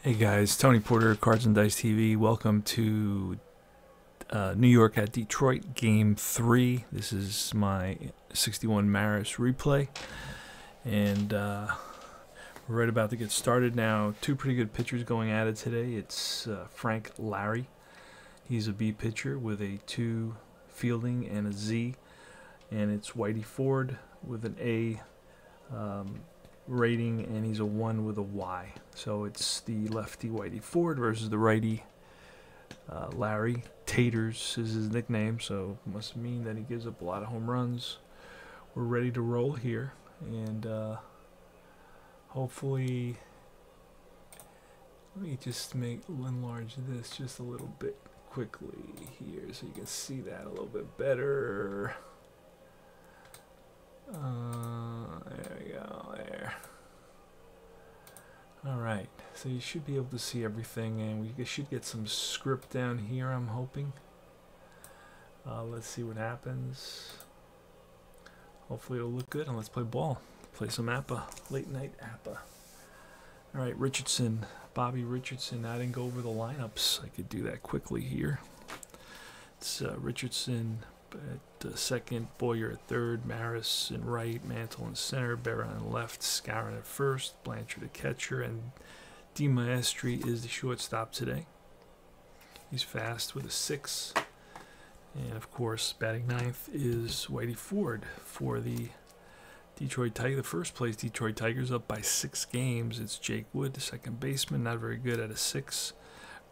Hey guys, Tony Porter, Cards and Dice TV. Welcome to New York at Detroit, Game 3. This is my 61 Maris replay. And we're right about to get started now. Two pretty good pitchers going at it today. It's Frank Larry. He's a B pitcher with a 2 fielding and a Z. And it's Whitey Ford with an A rating, and he's a 1 with a Y. So it's the lefty Whitey Ford versus the righty Larry. Taters is his nickname, so it must mean that he gives up a lot of home runs. We're ready to roll here, and hopefully, let me just enlarge this just a little bit quickly here so you can see that a little bit better. There we go, there. Alright, so you should be able to see everything, and we should get some script down here, I'm hoping. Let's see what happens. Hopefully it'll look good, and let's play ball. Play some APBA, late night APBA. Alright, Richardson, Bobby Richardson. I didn't go over the lineups. I could do that quickly here. It's Richardson at second, Boyer at third, Maris in right, Mantle in center, Barra in left, Scarron at first, Blanchard at catcher, and Di Maestri is the shortstop today. He's fast with a 6. And of course, batting ninth is Whitey Ford for the Detroit Tigers. The first place Detroit Tigers, up by 6 games. It's Jake Wood, the second baseman, not very good at a 6.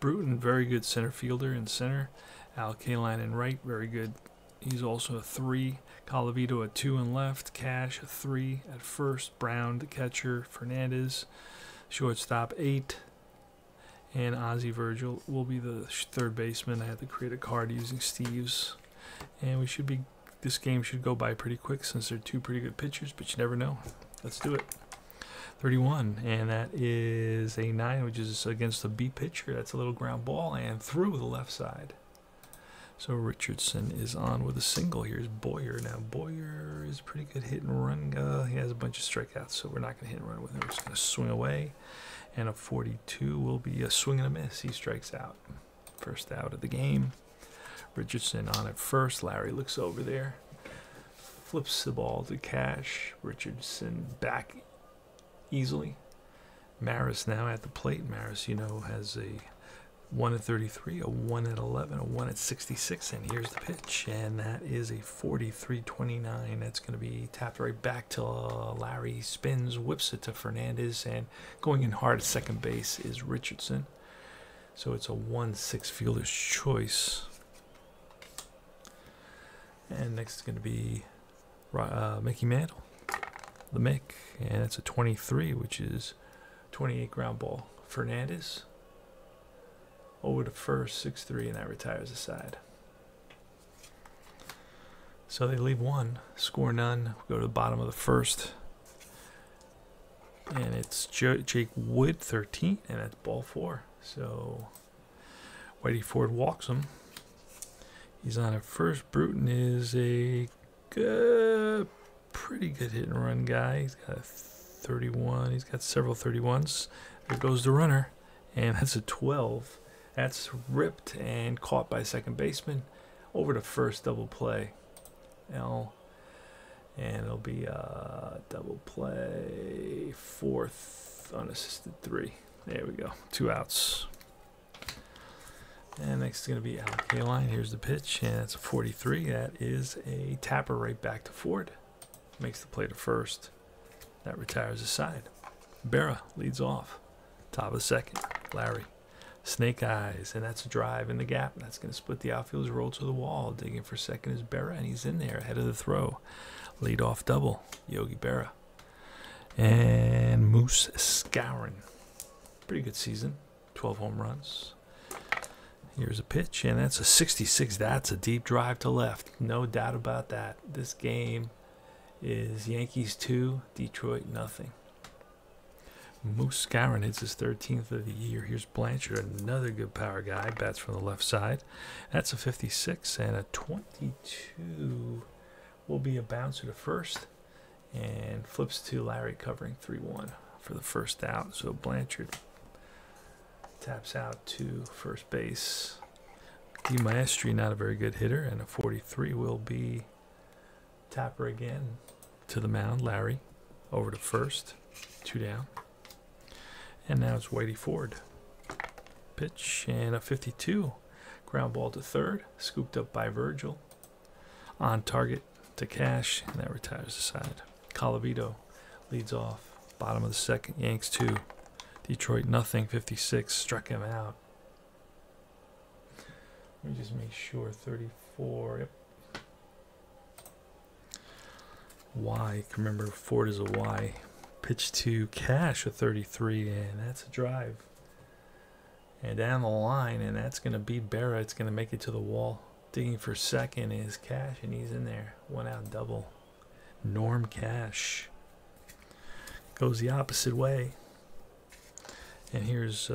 Bruton, very good center fielder in center. Al Kaline in right, very good. He's also a 3. Colavito a 2 in left. Cash a 3 at first. Brown the catcher. Fernandez shortstop 8. And Ozzie Virgil will be the third baseman. I had to create a card using Steve's. And we should be, this game should go by pretty quick since they're 2 pretty good pitchers, but you never know. Let's do it. 31, and that is a 9, which is against the B pitcher. That's a little ground ball and through the left side. So Richardson is on with a single. Here's Boyer. Now Boyer is pretty good hit and run guy. He has a bunch of strikeouts, so we're not going to hit and run with him. We're just going to swing away. And a 42 will be a swing and a miss. He strikes out. First out of the game. Richardson on at first. Larry looks over there. Flips the ball to Cash. Richardson back easily. Maris now at the plate. Maris, you know, has a 1 at 33, a 1 at 11, a 1 at 66, and here's the pitch, and that is a 43-29. That's going to be tapped right back to Larry. Spins, whips it to Fernandez, and going in hard at second base is Richardson. So it's a 1-6 fielder's choice. And next is going to be Mickey Mantle, the Mick, and it's a 23, which is 28 ground ball. Fernandez over to first, 6-3, and that retires the side. So they leave 1, score none. Go to the bottom of the first, and it's Jake Wood, 13, and that's ball 4. So Whitey Ford walks him. He's on at first. Bruton is a good, pretty good hit and run guy. He's got a 31. He's got several 31s. There goes the runner, and that's a 12. That's ripped and caught by second baseman. Over to first, double play. L. And it'll be a double play. Fourth, unassisted 3. There we go. 2 outs. And next is going to be Al Kaline. Here's the pitch, and it's a 43. That is a tapper right back to Ford. Makes the play to first. That retires the side. Barra leads off. Top of the second. Larry. Snake eyes, and that's a drive in the gap. That's going to split the outfielders, roll to the wall. Digging for second is Barra, and he's in there ahead of the throw. Lead off double, Yogi Berra. And Moose Scarron. Pretty good season, 12 home runs. Here's a pitch, and that's a 66. That's a deep drive to left. No doubt about that. This game is Yankees 2, Detroit nothing. Moose Scarron hits his 13th of the year. Here's Blanchard, another good power guy. Bats from the left side. That's a 56, and a 22 will be a bouncer to first. And flips to Larry covering 3-1 for the first out. So Blanchard taps out to first base. Di Maestri, not a very good hitter, and a 43 will be tapper again to the mound. Larry over to first, 2 down. And now it's Whitey Ford. Pitch and a 52. Ground ball to third, scooped up by Virgil. On target to Cash, and that retires the side. Colavito leads off. Bottom of the second, Yanks 2. Detroit nothing, 56. Struck him out. Let me just make sure, 34. Yep. Y, remember Ford is a Y. Pitch to Cash, a 33, and that's a drive. And down the line, and that's going to beat Berra. It's going to make it to the wall. Digging for second is Cash, and he's in there. 1 out double. Norm Cash goes the opposite way. And here's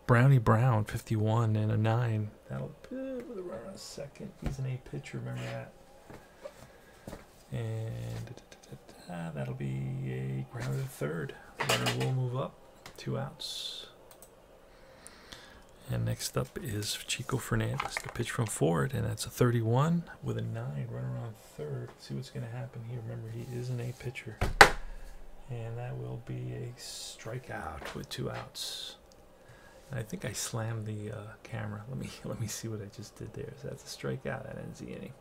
Brownie Brown, 51 and a 9. That'll with a run on a second. He's an A pitcher, remember that. And that'll be a grounded third. Runner will move up. 2 outs. And next up is Chico Fernandez, the pitch from Ford, and that's a 31 with a 9. Runner on third. Let's see what's going to happen here. Remember, he is an A pitcher. And that will be a strikeout with 2 outs. And I think I slammed the camera. Let me see what I just did there. So that's a strikeout. That ends the inning.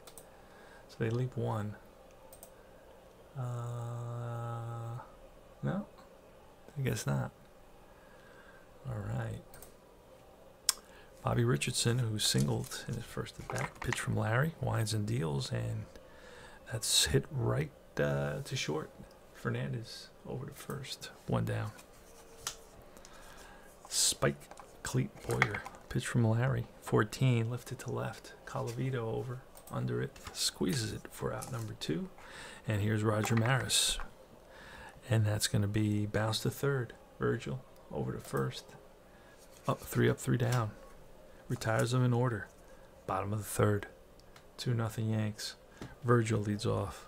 So they leap 1. No, I guess not. All right. Bobby Richardson, who singled in his first at bat, pitch from Larry, winds and deals, and that's hit right to short. Fernandez over to first, 1 down. Spike Cleat Boyer, pitch from Larry, 14, lifted to left. Colavito over, under it, squeezes it for out number 2. And here's Roger Maris, and that's going to be bounce to third. Virgil over to first, up 3 down. Retires them in order. Bottom of the third. 2-0 Yanks. Virgil leads off.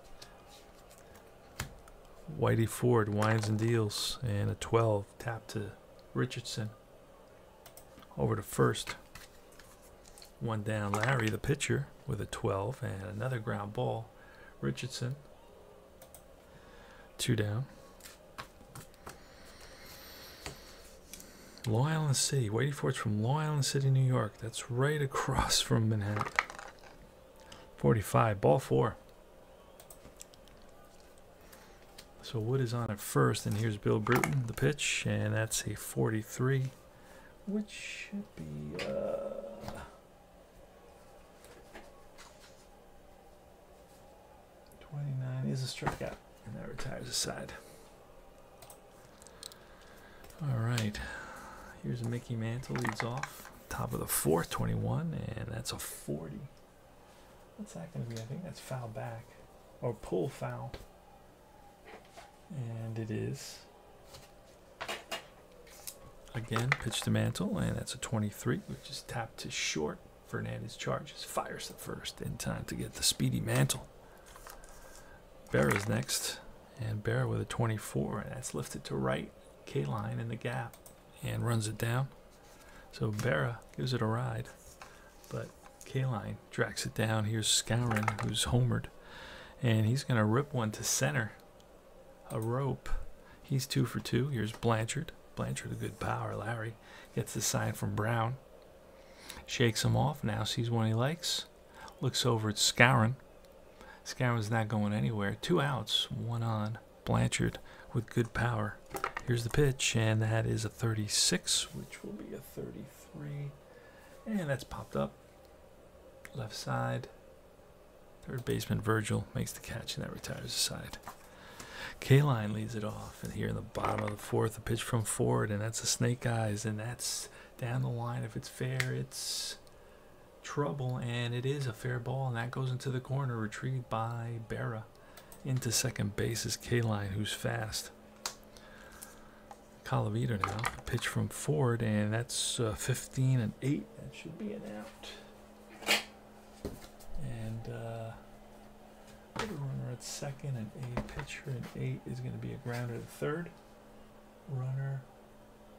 Whitey Ford winds and deals. And a 12. Tap to Richardson. Over to first. 1 down. Larry, the pitcher, with a 12. And another ground ball. Richardson. 2 down. Long Island City. Whitey Ford's from Long Island City, New York. That's right across from Manhattan. 45. Ball 4. So Wood is on at first, and here's Bill Bruton, the pitch, and that's a 43, which should be 29 is a strikeout, and that retires the side. All right. Here's Mickey Mantle, leads off. Top of the 4th, 21, and that's a 40. What's that going to be? I think that's foul back. Or pull foul. And it is. Again, pitch to Mantle, and that's a 23, which is tapped to short. Fernandez charges, fires the first in time to get the speedy Mantle. Berra's next, and Berra with a 24, and that's lifted to right. K-line in the gap. And runs it down. So Berra gives it a ride, but K-line tracks it down. Here's Scourin, who's homered, and he's going to rip one to center. A rope. He's 2 for 2. Here's Blanchard. Blanchard, a good power. Larry gets the sign from Brown. Shakes him off. Now sees one he likes. Looks over at Scourin. Scourin's not going anywhere. 2 outs. 1 on. Blanchard with good power. Here's the pitch, and that is a 36, which will be a 33. And that's popped up. Left side. Third baseman Virgil makes the catch, and that retires the side. K-line leads it off, and here in the bottom of the 4th, a pitch from Ford, and that's a snake eyes, and that's down the line. If it's fair, it's trouble, and it is a fair ball, and that goes into the corner, retrieved by Berra. Into second base is K-line, who's fast. Colavito now, pitch from Ford, and that's 15 and 8. That should be an out. And put a runner at second, and a pitcher at 8 is going to be a grounder at third. Runner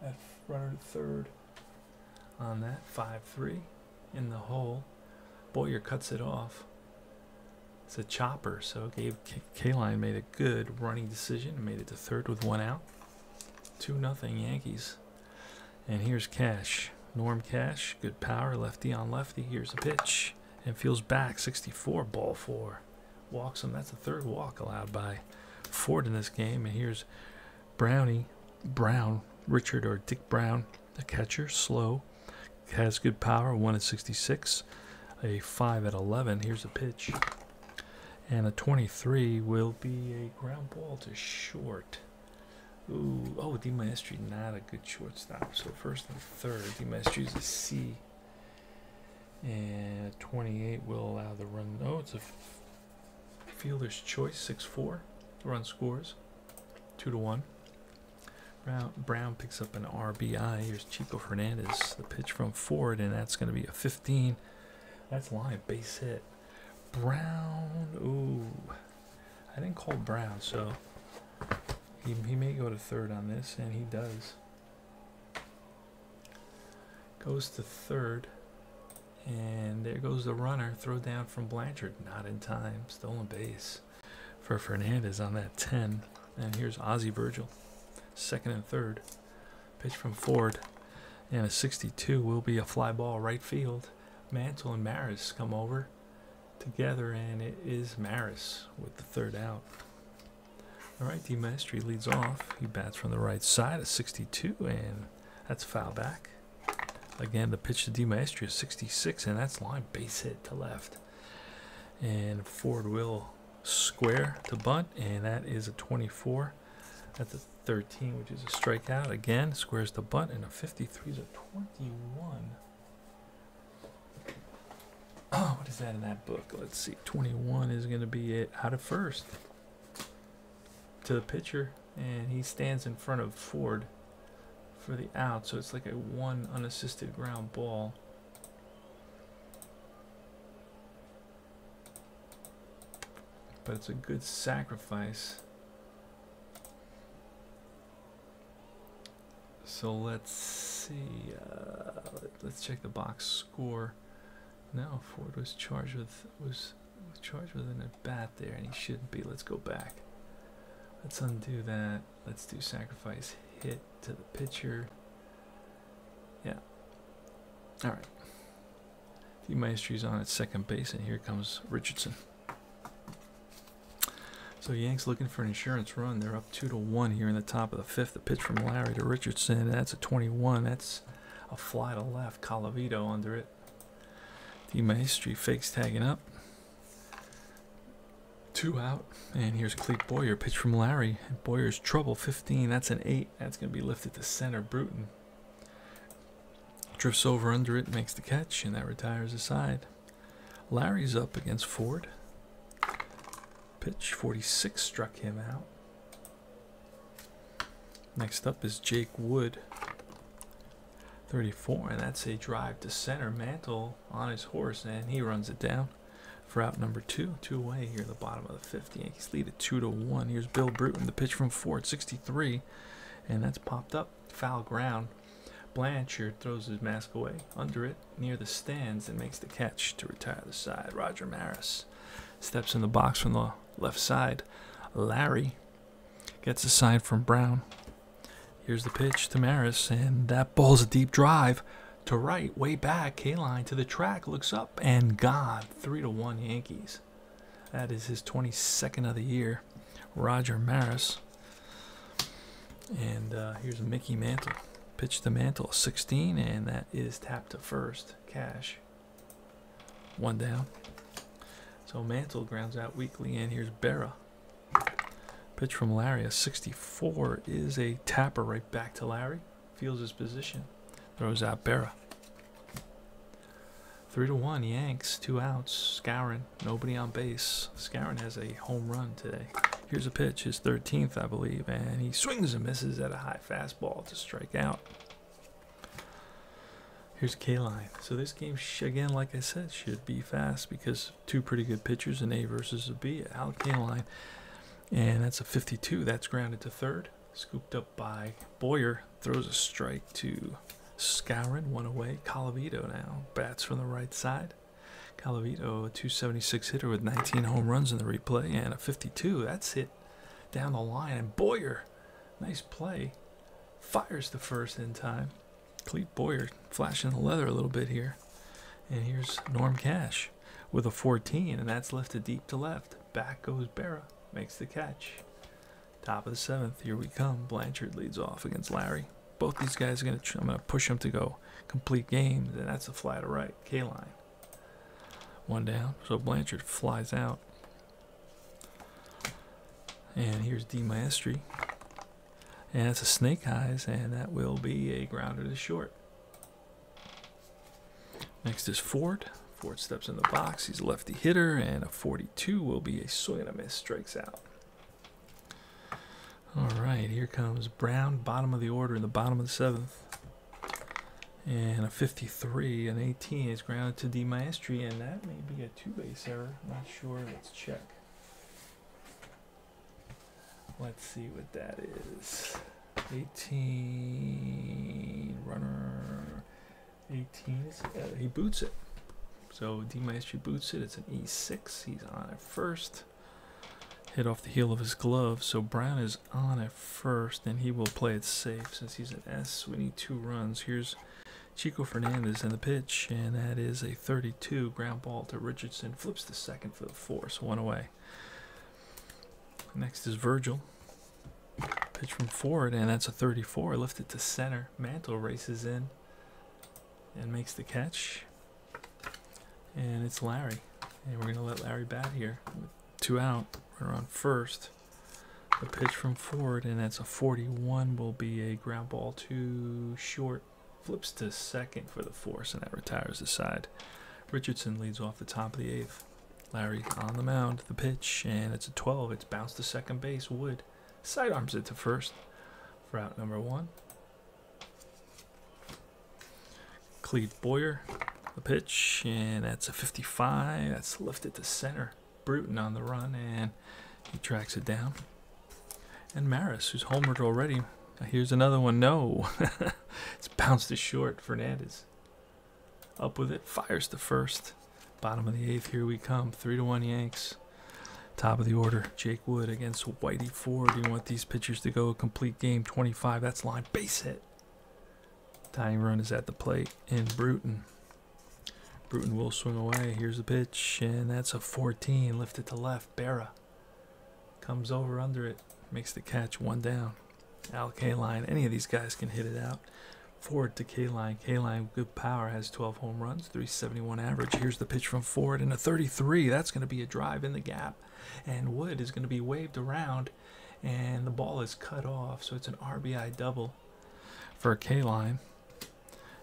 at Runner to third on that. 5-3 in the hole. Boyer cuts it off. It's a chopper, so K-Line made a good running decision and made it to third with 1 out. 2-0 Yankees. And here's Cash. Norm Cash, good power, lefty on lefty. Here's a pitch. And feels back, 64, ball 4. Walks him. That's the 3rd walk allowed by Ford in this game. And here's Brown, Richard or Dick Brown, the catcher, slow. Has good power, 1-66. A 5-11. Here's a pitch. And a 23 will be a ground ball to short. Ooh, oh, DiMaestri, not a good shortstop. So first and third, DiMaestri's a C. And 28 will allow the run. Oh, it's a fielder's choice, 6-4. Run scores, 2-1. Brown picks up an RBI. Here's Chico Hernandez, the pitch from Ford, and that's going to be a 15. That's line, base hit. Brown, ooh, I didn't call Brown, so he may go to third on this, and he does. Goes to third, and there goes the runner. Throw down from Blanchard, not in time. Stolen base for Fernandez on that 10. And here's Ozzie Virgil, second and third. Pitch from Ford, and a 62 will be a fly ball right field. Mantle and Maris come over together, and it is Maris with the 3rd out. All right, DiMaestri leads off. He bats from the right side at 62, and that's foul back. Again, the pitch to DiMaestri is 66, and that's line, base hit to left. And Ford will square to bunt, and that is a 24. That's a 13, which is a strikeout. Again, squares to bunt, and a 53 is a 21. Oh, what is that in that book? Let's see. 21 is going to be it out of first to the pitcher, and he stands in front of Ford for the out, so it's like a 1 unassisted ground ball. But it's a good sacrifice. So let's see. Let's check the box score. No, Ford was charged with an at bat there, and he shouldn't be. Let's go back. Let's undo that. Let's do sacrifice hit to the pitcher. Yeah. All right. DiMaestri's on at second base, and here comes Richardson. So Yanks looking for an insurance run. They're up 2-1 here in the top of the 5th. The pitch from Larry to Richardson. That's a 21. That's a fly to left. Colavito under it. DiMaestri fakes tagging up. 2 out. And here's Clete Boyer. Pitch from Larry. Boyer's trouble. 15. That's an 8. That's going to be lifted to center. Bruton drifts over under it, makes the catch, and that retires the side. Larry's up against Ford. Pitch 46 struck him out. Next up is Jake Wood. 34, and that's a drive to center. Mantle on his horse, and he runs it down for out number 2. 2 away here at the bottom of the 5th. Yankees lead at 2-1. Here's Bill Bruton, the pitch from Ford, 63, and that's popped up. Foul ground. Blanchard throws his mask away under it near the stands and makes the catch to retire the side. Roger Maris steps in the box from the left side. Larry gets a sign from Brown. Here's the pitch to Maris, and that ball's a deep drive to right, way back. K-line to the track, looks up, and gone. 3-1 Yankees. That is his 22nd of the year. Roger Maris. And here's Mickey Mantle. Pitch to Mantle, 16, and that is tapped to first. Cash. 1 down. So Mantle grounds out weakly, and here's Berra. Pitch from Larry, a 64 is a tapper right back to Larry. Feels his position. Throws out Berra. 3-1 Yanks, 2 outs. Skowron, nobody on base. Skowron has a home run today. Here's a pitch, his 13th, I believe, and he swings and misses at a high fastball to strike out. Here's K-line. So this game, again, like I said, should be fast because 2 pretty good pitchers, an A versus a B. Al K-line. And that's a 52. That's grounded to third. Scooped up by Boyer. throws a strike to Scourin, one away. Calavito now bats from the right side. Calavito, a 276 hitter with 19 home runs in the replay and a 52. That's hit down the line. And Boyer, nice play, fires the first in time. Clete Boyer flashing the leather a little bit here. And here's Norm Cash with a 14, and that's lifted deep to left. Back goes Berra, makes the catch. Top of the 7th, here we come. Blanchard leads off against Larry. Both these guys are I'm gonna push them to go complete games, and that's a fly to right. K-line. One down, so Blanchard flies out. And here's D Maestri. And it's a snake eyes, and that will be a grounder to short. Next is Ford. Ford steps in the box. He's a lefty hitter, and a 42 will be a swing and a miss, strikes out. All right, here comes Brown, bottom of the order in the bottom of the 7th. And a 53, an 18 is grounded to D Maestri, and that may be a two-base error. I'm not sure. Let's check. Let's see what that is. 18, runner 18, he boots it. So D Maestri boots it. It's an E6. He's on at first. Hit off the heel of his glove. So Brown is on at first, and he will play it safe since he's an S. We need 2 runs. Here's Chico Fernandez in the pitch, and that is a 32. Ground ball to Richardson. Flips to second for the 4, so 1 away. Next is Virgil. Pitch from Ford, and that's a 34. Lifted to center. Mantle races in and makes the catch. And it's Larry. And we're going to let Larry bat here. With 2 out. Runner on first. The pitch from Ford, and that's a 41. Will be a ground ball to short. Flips to second for the force, and that retires the side. Richardson leads off the top of the 8th. Larry on the mound, the pitch, and it's a 12. It's bounced to second base. Wood sidearms it to first for out number 1. Clete Boyer, the pitch, and that's a 55. That's lifted to center. Bruton on the run, and he tracks it down. And Maris, who's homered already. Here's another one. No. It's bounced to short. Fernandez up with it. Fires to first. Bottom of the 8th. Here we come. 3-1 Yanks. Top of the order. Jake Wood against Whitey Ford. You want these pitchers to go a complete game. 25. That's line. Base hit. Tying run is at the plate. And Bruton. Bruton will swing away. Here's the pitch. And that's a 14. Lifted to left. Berra comes over under it. Makes the catch. 1 down. Al K-line, any of these guys can hit it out. Ford to K-line. K-line, good power, has 12 home runs, 371 average. Here's the pitch from Ford, and a 33. That's going to be a drive in the gap. And Wood is going to be waved around, and the ball is cut off. So it's an RBI double for K-line.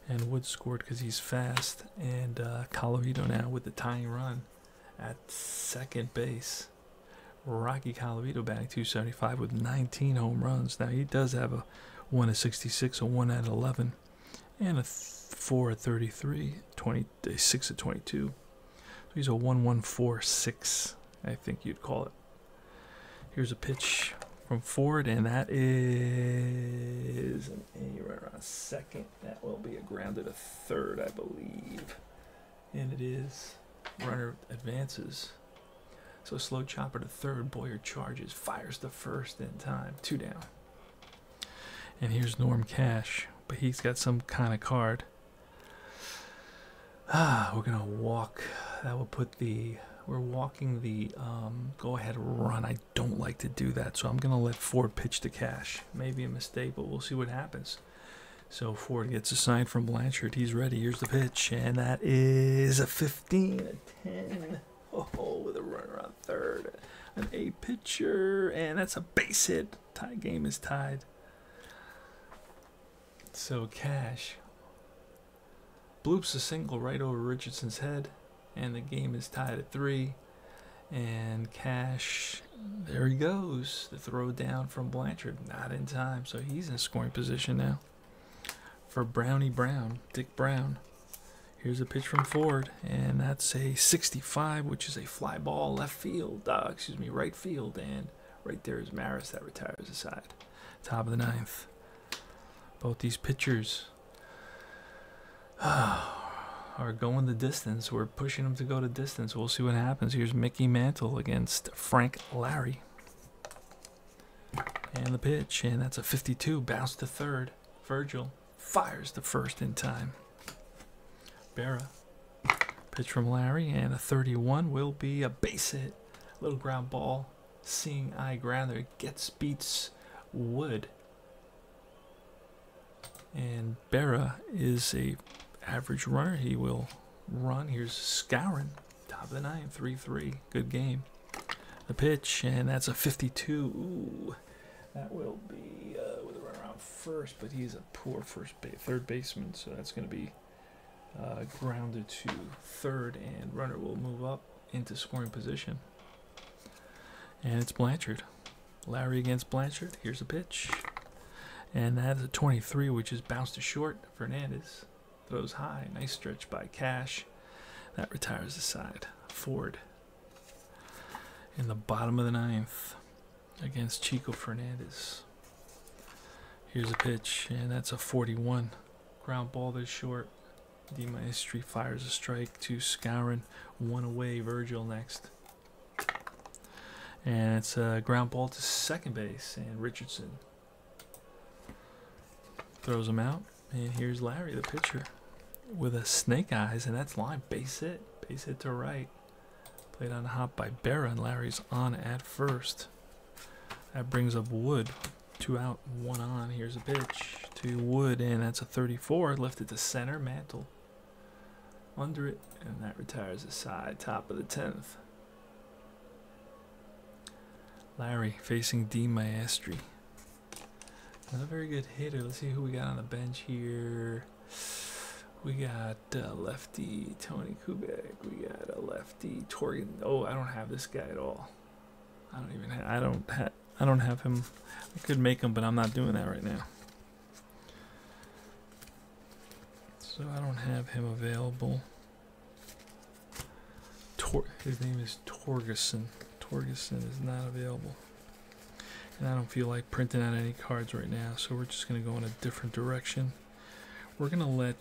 And Wood scored because he's fast. And Calavito now with the tying run at second base. Rocky Calavito batting 275 with 19 home runs. Now he does have a 1 at 66, a 1 at 11, and a 4 at 33, 6 at 22. So he's a 1-1-4-6, I think you'd call it. Here's a pitch from Ford, and that is an A runner on second. That will be a grounder to third, I believe. And it is. Runner advances. So slow chopper to third. Boyer charges, fires to first in time. 2 down. And here's Norm Cash, but he's got some kind of card. We're gonna walk. That will put the. We're walking the go ahead run. I don't like to do that, so I'm gonna let Ford pitch to Cash. Maybe a mistake, but we'll see what happens. So Ford gets a sign from Blanchard. He's ready. Here's the pitch, and that is a 15, a 10. Oh, with a runner on third. An A pitcher, and that's a base hit. Tie game is tied. So Cash bloops a single right over Richardson's head, and the game is tied at 3. And Cash, there he goes. The throw down from Blanchard, not in time. So he's in scoring position now for Brownie Brown, Dick Brown. Here's a pitch from Ford, and that's a 65, which is a fly ball right field, and right there is Maris that retires the side. Top of the 9th. Both these pitchers are going the distance. We're pushing them to go the distance. We'll see what happens. Here's Mickey Mantle against Frank Larry. And the pitch, and that's a 52. Bounce to third. Virgil fires the first in time. Berra. Pitch from Larry, and a 31 will be a base hit. Little ground ball. Seeing eye grounder. Beats Wood. And Berra is a average runner. He will run. Here's Scourin. Top of the ninth. 3-3. Good game. The pitch, and that's a 52. Ooh. That will be with a runner out first, but he's a poor third baseman, so that's going to be grounded to third, and runner will move up into scoring position. And it's Blanchard. Larry against Blanchard. Here's a pitch. And that's a 23, which is bounced to short. Fernandez throws high. Nice stretch by Cash. That retires the side. Ford in the bottom of the ninth against Chico Fernandez. Here's a pitch, and that's a 41. Ground ball to short. D Maestri fires a strike to Scourin. One away. Virgil next. And it's a ground ball to second base, and Richardson throws him out. And here's Larry, the pitcher, with a snake eyes, and that's line. Base hit. Base hit to right. Played on the hop by Berra, and Larry's on at first. That brings up Wood. 2 out, 1 on. Here's a pitch to Wood, and that's a 34. Lifted to center. Mantle under it, and that retires the side. Top of the 10th. Larry facing D Maestri. Not a very good hitter. Let's see who we got on the bench here. We got lefty Tony Kubek. We got a lefty Torgan. Oh, I don't have this guy at all. I don't have him. I could make him, but I'm not doing that right now. So I don't have him available. His name is Torgerson. Torgerson is not available. And I don't feel like printing out any cards right now, so we're just going to go in a different direction. We're going to let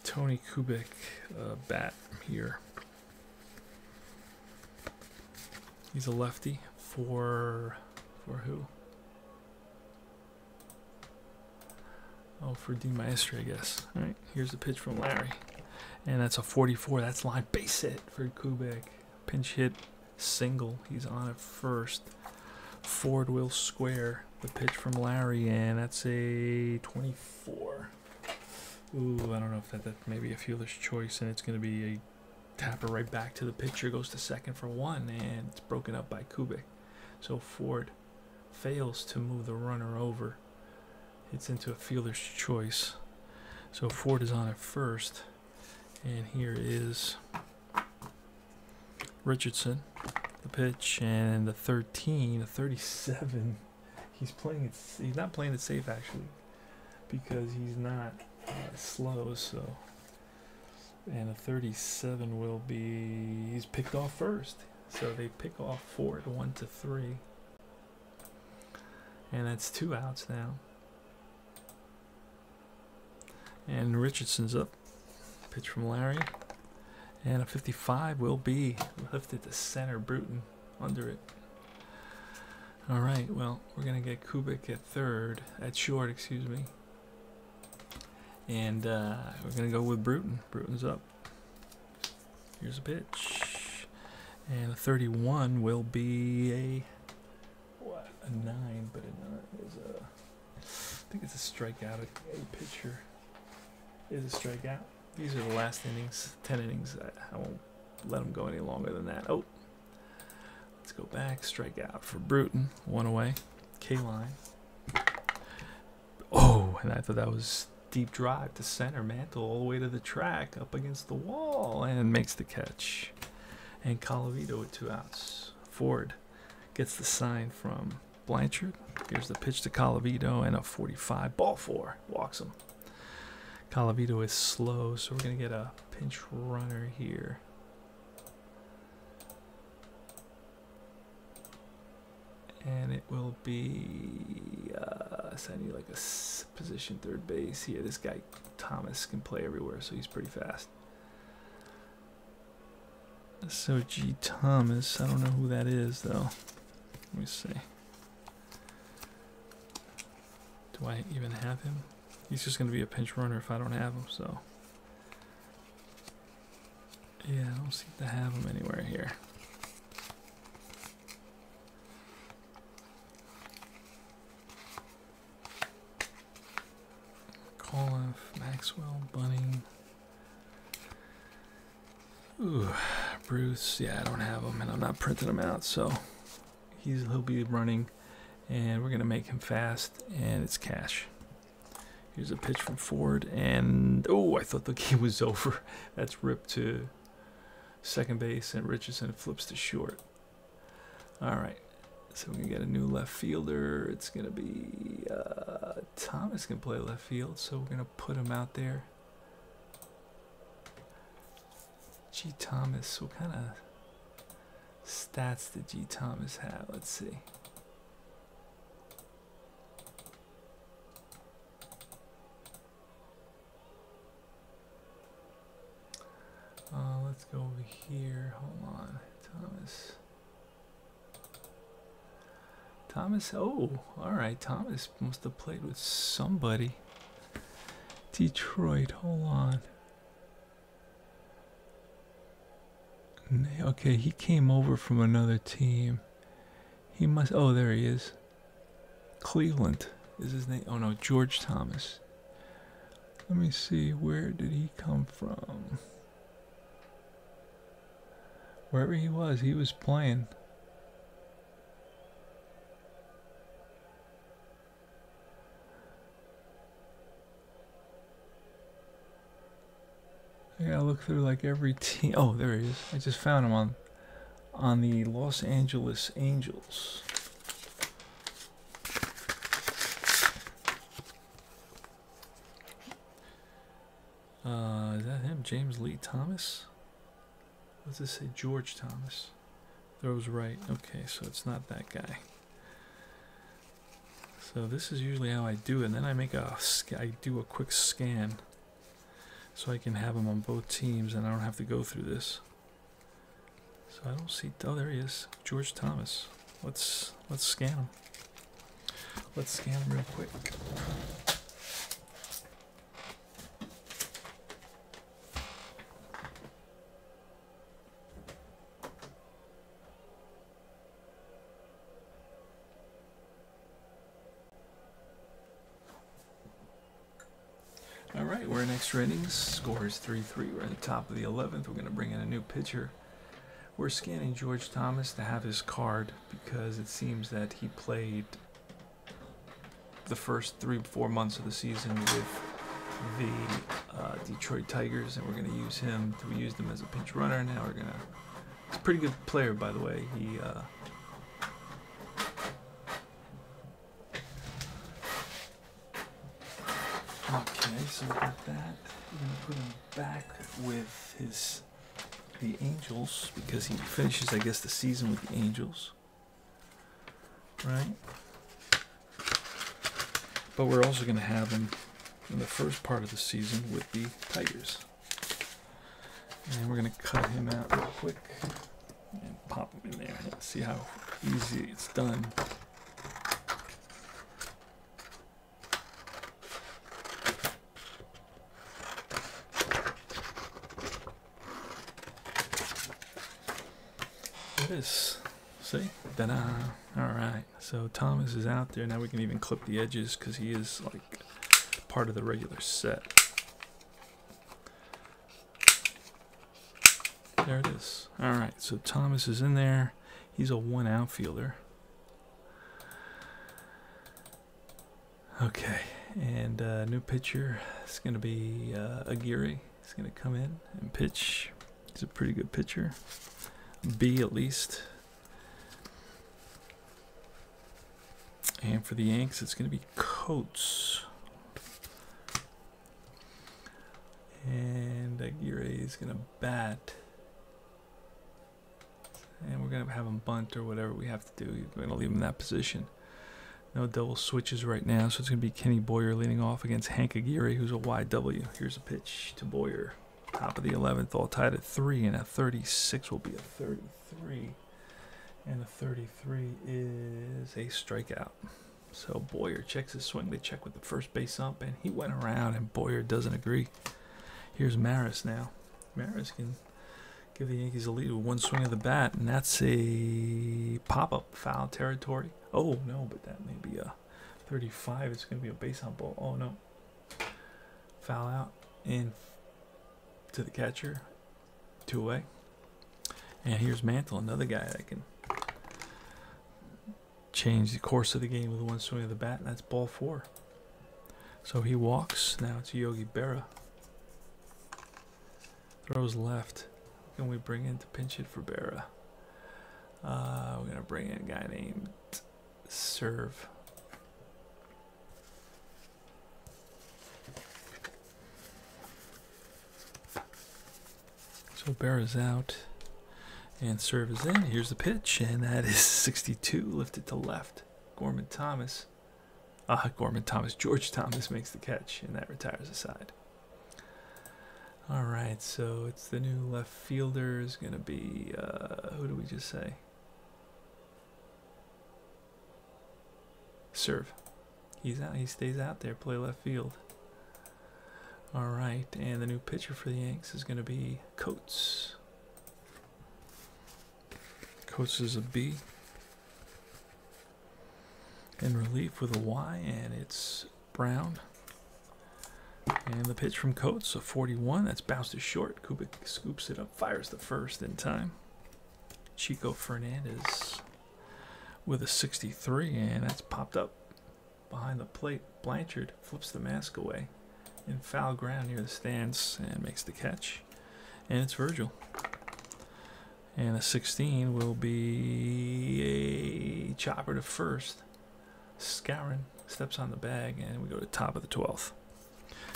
Tony Kubek bat here. He's a lefty for who? Oh, for D Maestri, I guess. All right, here's the pitch from Larry. And that's a 44. That's line. Base hit for Kubek. Pinch hit single. He's on at first. Ford will square the pitch from Larry, and that's a 24. Ooh, I don't know if that may be a fielder's choice, and it's going to be a tapper right back to the pitcher. Goes to second for 1, and it's broken up by Kubek. So Ford fails to move the runner over. Hits into a fielder's choice. So Ford is on at first, and here is Richardson. The pitch, and the 13, a 37. He's not playing it safe actually, because he's not slow. So, and a 37 will be. He's picked off first. So they pick off Ford 1-3, and that's 2 outs now. And Richardson's up. Pitch from Larry. And a 55 will be lifted to center. Bruton under it. All right, well, we're going to get Kubek at short, excuse me. And we're going to go with Bruton. Bruton's up. Here's a pitch. And a 31 will be a 9, but a 9 is a, I think it's a strikeout. A pitcher is a strikeout. These are the last innings, 10 innings. I won't let them go any longer than that. Oh, let's go back. Strikeout for Bruton. 1 away. K-line. Oh, and I thought that was deep drive to center. Mantle all the way to the track, up against the wall, and makes the catch. And Colavito with 2 outs. Ford gets the sign from Blanchard. Here's the pitch to Colavito, and a 45. Ball 4. Walks him. Colavito is slow, so we're going to get a pinch runner here. And it will be, so I need like a position third base here. This guy, Thomas, can play everywhere, so he's pretty fast. So G. Thomas, I don't know who that is, though. Let me see. Do I even have him? He's just going to be a pinch runner if I don't have him, so. Yeah, I don't seem to have him anywhere here. Call Maxwell, Bunning. Ooh, Bruce. Yeah, I don't have him, and I'm not printing him out, so he'll be running, and we're gonna make him fast, and it's cash. Here's a pitch from Ford, and oh, I thought the game was over. That's ripped to second base, and Richardson flips to short. All right, so we're gonna get a new left fielder. It's gonna be Thomas can play left field, so we're gonna put him out there. G. Thomas, what kind of stats did G. Thomas have? Let's see. Let's go over here. Hold on. Thomas, oh, all right. Thomas must have played with somebody. Detroit, hold on. Okay, he came over from another team. He must, oh, there he is. Cleveland is his name. Oh, no, George Thomas. Let me see, where did he come from? Wherever he was playing. I gotta look through like every team. Oh, there he is. I just found him on the Los Angeles Angels. Is that him? James Lee Thomas? What does this say? George Thomas. Throws right. Okay, so it's not that guy. So this is usually how I do it. And then I do a quick scan, so I can have them on both teams, and I don't have to go through this. So I don't see. Oh, there he is, George Thomas. Let's scan him. Let's scan him real quick. All right, we're in extra innings. Score is 3-3. We're at the top of the 11th. We're going to bring in a new pitcher. We're scanning George Thomas to have his card because it seems that he played the first 3-4 months of the season with the Detroit Tigers, and we're going to use him. We used him as a pinch runner. Now we're going to... He's a pretty good player, by the way. He... Okay, so with that, we're going to put him back with the Angels, because he finishes, I guess, the season with the Angels, right? But we're also going to have him in the first part of the season with the Tigers. And we're going to cut him out real quick and pop him in there. Let's see how easy it's done. This, see? Ta-da! Alright, so Thomas is out there. Now we can even clip the edges because he is like part of the regular set. There it is. Alright, so Thomas is in there. He's a one outfielder. Okay, and new pitcher is going to be Aguirre. He's going to come in and pitch. He's a pretty good pitcher. B at least. And for the Yanks, it's going to be Coates. And Aguirre is going to bat. And we're going to have him bunt or whatever we have to do. We're going to leave him in that position. No double switches right now, so it's going to be Kenny Boyer leading off against Hank Aguirre, who's a YW. Here's a pitch to Boyer. Top of the 11th, all tied at 3, and a 36 will be a 33. And a 33 is a strikeout. So Boyer checks his swing. They check with the first base ump, and he went around, and Boyer doesn't agree. Here's Maris now. Maris can give the Yankees a lead with one swing of the bat, and that's a pop-up foul territory. Oh, no, but that may be a 35. It's going to be a base hump ball. Oh, no. Foul out in to the catcher. 2 away. And here's Mantle, another guy that can change the course of the game with one swing of the bat, and that's ball 4. So he walks. Now it's Yogi Berra. Throws left. Who can we bring in to pinch hit for Berra? We're going to bring in a guy named Serve. So Berra's out. And Serve is in. Here's the pitch, and that is 62, lifted to left. Gorman Thomas. George Thomas makes the catch, and that retires the side. All right, so it's the new left fielder is going to be, who do we just say? Serve. He's out. He stays out there, play left field. All right, and the new pitcher for the Yanks is going to be Coates. Coates is a B. In relief with a Y, and it's Brown. And the pitch from Coates, a 41. That's bounced to short. Kubik scoops it up, fires the first in time. Chico Fernandez with a 63, and that's popped up behind the plate. Blanchard flips the mask away in foul ground near the stands and makes the catch. And it's Virgil. And a 16 will be a chopper to first. Skowron steps on the bag, and we go to top of the 12th.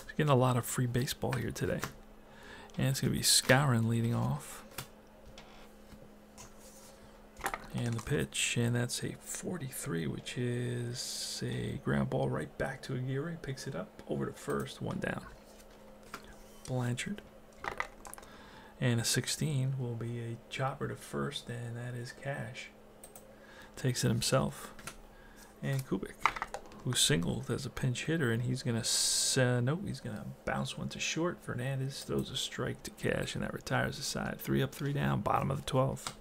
We're getting a lot of free baseball here today. And it's going to be Skowron leading off. And the pitch, and that's a 43, which is a ground ball right back to Aguirre. Picks it up over to first, 1 down. Blanchard. And a 16 will be a chopper to first, and that is Cash. Takes it himself. And Kubik, who singled as a pinch hitter, and he's going to, he's going to bounce one to short. Fernandez throws a strike to Cash, and that retires the side. 3 up, 3 down, bottom of the 12th.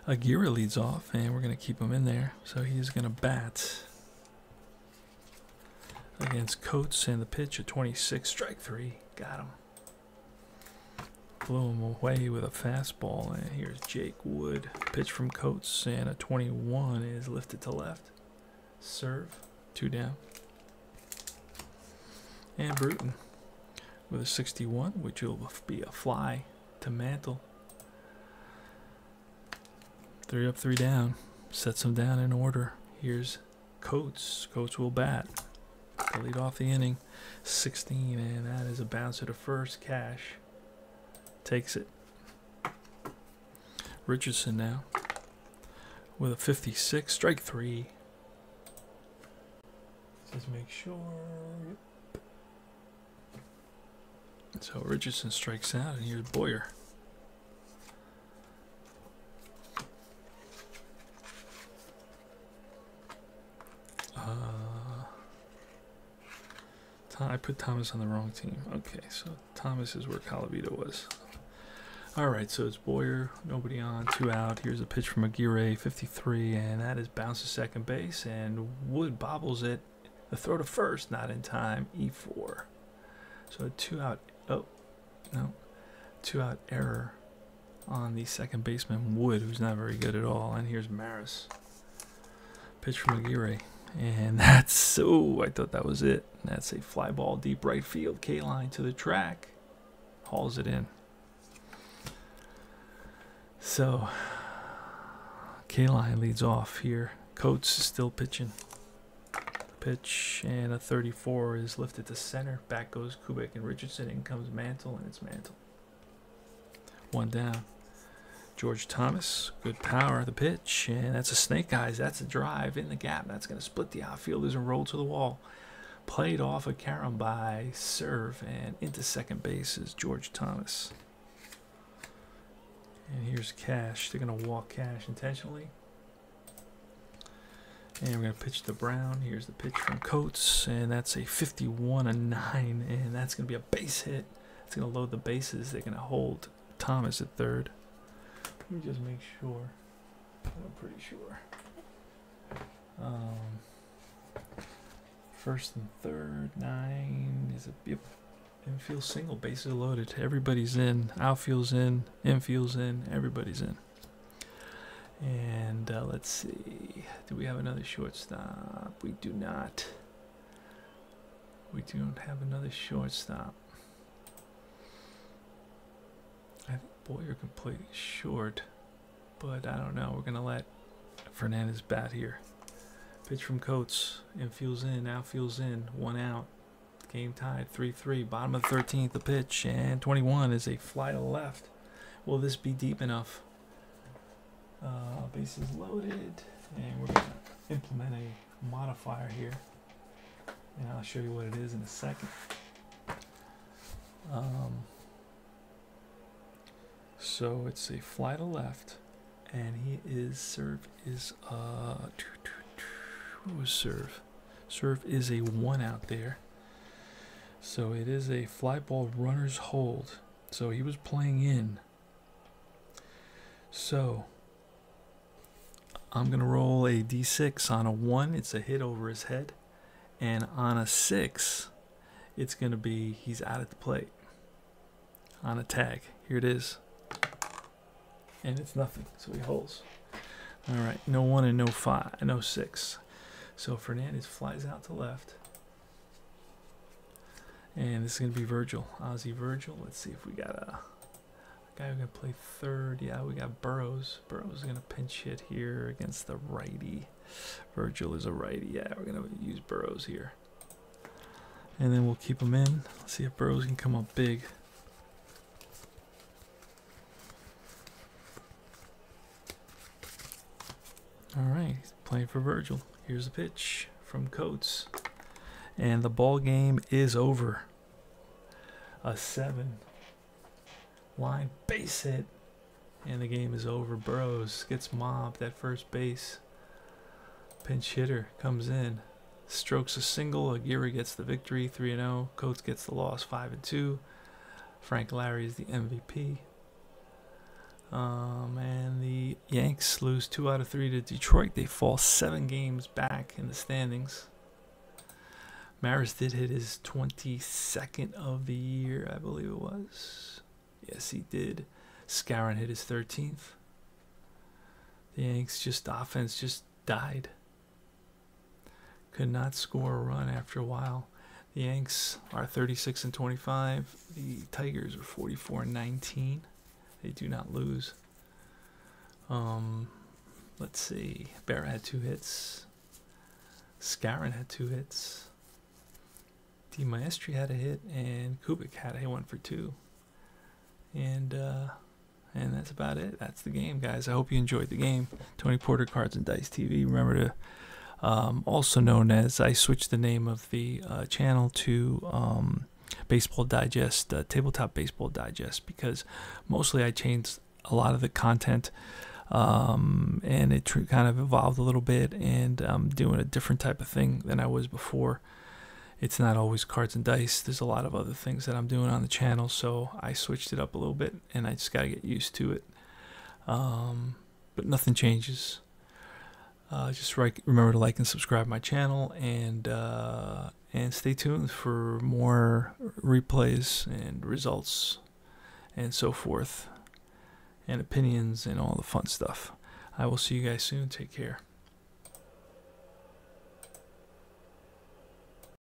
Aguirre leads off, and we're going to keep him in there. So he's going to bat against Coates, and the pitch, a 26, strike 3. Got him. Blew him away with a fastball, and here's Jake Wood. Pitch from Coates, and a 21 is lifted to left. Serve, 2 down. And Bruton with a 61, which will be a fly to Mantle. 3 up, 3 down. Sets him down in order. Here's Coates. Coates will bat to lead off the inning. 16, and that is a bouncer to first. Cash takes it. Richardson now with a 56, strike 3. Just make sure. Yep. So Richardson strikes out, and here's Boyer. I put Thomas on the wrong team. Okay, so Thomas is where Calavito was. All right, so it's Boyer, nobody on, 2 out. Here's a pitch from Aguirre, 53, and that is bounce to second base, and Wood bobbles it. The throw to first, not in time, E4. So a 2 out, 2 out error on the second baseman, Wood, who's not very good at all. And here's Maris. Pitch from Aguirre. And that's, oh, I thought that was it. That's a fly ball deep right field. K-line to the track. Hauls it in. So, K-line leads off here. Coates is still pitching. Pitch, and a 34 is lifted to center. Back goes Kubik and Richardson. In comes Mantle, and it's Mantle. 1 down. George Thomas, good power, the pitch, and that's a snake eyes. That's a drive in the gap. That's going to split the outfielders and roll to the wall. Played off a carom by serve, and into second base is George Thomas. And here's Cash. They're going to walk Cash intentionally. And we're going to pitch to Brown. Here's the pitch from Coates, and that's a 51-9, and that's going to be a base hit. It's going to load the bases. They're going to hold Thomas at third. Let me just make sure. I'm pretty sure. First and third, 9 is a yep. Infield single, bases loaded. Everybody's in. Outfield's in. Infield's in. Everybody's in. And let's see. Do we have another shortstop? We do not. We don't have another shortstop. I think Boyer can play short, but I don't know. We're going to let Fernandez bat here. Pitch from Coates. Infield's in. Outfield's in. 1 out. Game tied. 3-3. Bottom of the 13th, the pitch. And 21 is a fly to left. Will this be deep enough? Bases loaded. And we're going to implement a modifier here. And I'll show you what it is in a second. So it's a fly to left, and he is serve is what was serve? Serve is a 1 out there. So it is a fly ball runner's hold. So he was playing in. So I'm gonna roll a d6 on a 1. It's a hit over his head, and on a 6, it's gonna be he's out at the plate. On a tag, here it is. And it's nothing, so he holds. All right, no 1 and no 5, no 6. So Fernandez flies out to left, and this is gonna be Virgil, Ozzie Virgil. Let's see if we got a guy who can play third. Yeah, we got Burrows. Burrows is gonna pinch hit here against the righty. Virgil is a righty. Yeah, we're gonna use Burrows here, and then we'll keep him in. Let's see if Burrows can come up big. All right, he's playing for Virgil. Here's a pitch from Coates, and the ball game is over. A 7 line base hit, and the game is over. Burrows gets mobbed at first base. Pinch hitter comes in, strokes a single. Aguirre gets the victory, 3-0. Coates gets the loss, 5-2. Frank Larry is the MVP. And the Yanks lose 2 out of 3 to Detroit. They fall 7 games back in the standings. Maris did hit his 22nd of the year, I believe it was. Yes, he did. Scarron hit his 13th. The Yanks offense just died. Could not score a run after a while. The Yanks are 36-25. The Tigers are 44-19. They do not lose. Let's see. Barra had 2 hits. Scarron had 2 hits. D. Maestri had a hit, and Kubik had a 1 for 2. And that's about it. That's the game, guys. I hope you enjoyed the game. Tony Porter, Cards and Dice TV. Remember to, also known as, I switched the name of the channel to Baseball Digest, Tabletop Baseball Digest, because mostly I changed a lot of the content, and it kind of evolved a little bit, and I'm doing a different type of thing than I was before. It's not always cards and dice. There's a lot of other things that I'm doing on the channel, so I switched it up a little bit, and I just got to get used to it. But nothing changes. Just remember to like and subscribe to my channel, and stay tuned for more replays and results and so forth, and opinions and all the fun stuff. I will see you guys soon. Take care.